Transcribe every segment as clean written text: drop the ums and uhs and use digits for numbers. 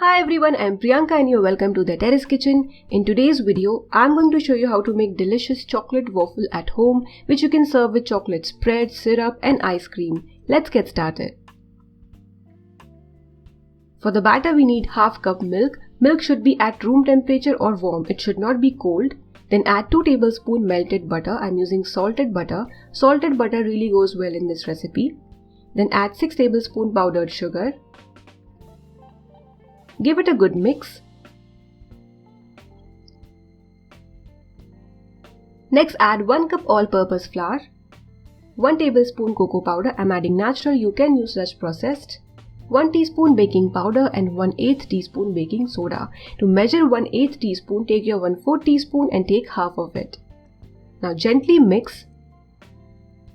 Hi everyone, I'm Priyanka and you're welcome to the Terrace Kitchen. In today's video, I'm going to show you how to make delicious chocolate waffle at home, which you can serve with chocolate spread, syrup and ice cream. Let's get started. For the batter, we need half cup milk. Milk should be at room temperature or warm. It should not be cold. Then add 2 tablespoons melted butter. I'm using salted butter. Salted butter really goes well in this recipe. Then add 6 tablespoons powdered sugar. Give it a good mix. Next add 1 cup all-purpose flour, 1 tablespoon cocoa powder. I'm adding natural, you can use such processed, 1 teaspoon baking powder and 1/8 teaspoon baking soda. To measure 1/8 teaspoon, take your 1/4 teaspoon and take half of it. Now gently mix.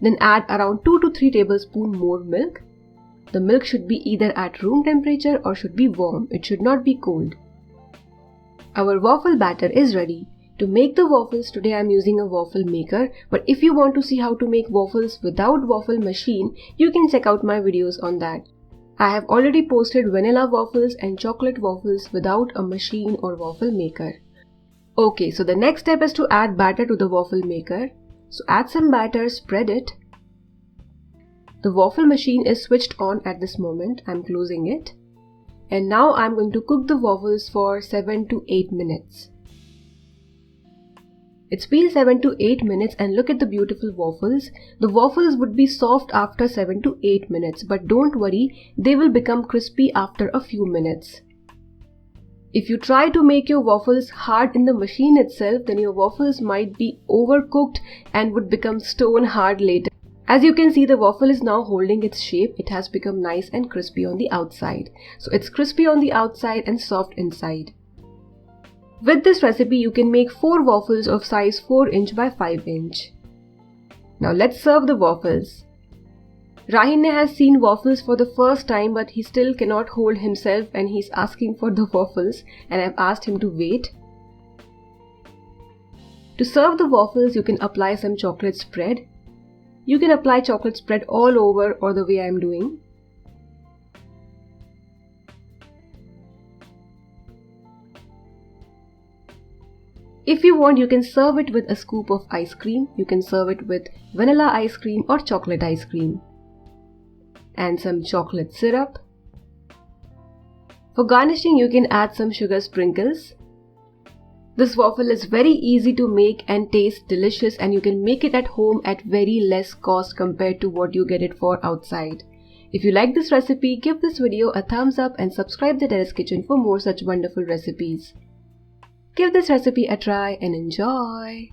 Then add around 2 to 3 tablespoons more milk. The milk should be either at room temperature or should be warm. It should not be cold. Our waffle batter is ready. To make the waffles, today I am using a waffle maker, but if you want to see how to make waffles without waffle machine, you can check out my videos on that. I have already posted vanilla waffles and chocolate waffles without a machine or waffle maker. Okay, so the next step is to add batter to the waffle maker. So add some batter, spread it. The waffle machine is switched on at this moment. I'm closing it. And now I'm going to cook the waffles for 7 to 8 minutes. It's been 7 to 8 minutes and look at the beautiful waffles. The waffles would be soft after 7 to 8 minutes, but don't worry, they will become crispy after a few minutes. If you try to make your waffles hard in the machine itself, then your waffles might be overcooked and would become stone hard later. As you can see, the waffle is now holding its shape. It has become nice and crispy on the outside. So it's crispy on the outside and soft inside. With this recipe, you can make 4 waffles of size 4 inch by 5 inch. Now let's serve the waffles. Rahine has seen waffles for the first time, but he still cannot hold himself and he's asking for the waffles, and I've asked him to wait. To serve the waffles, you can apply some chocolate spread. You can apply chocolate spread all over or the way I am doing. If you want, you can serve it with a scoop of ice cream. You can serve it with vanilla ice cream or chocolate ice cream. And some chocolate syrup. For garnishing, you can add some sugar sprinkles. This waffle is very easy to make and taste delicious, and you can make it at home at very less cost compared to what you get it for outside. If you like this recipe, give this video a thumbs up and subscribe to the Terrace Kitchen for more such wonderful recipes. Give this recipe a try and enjoy!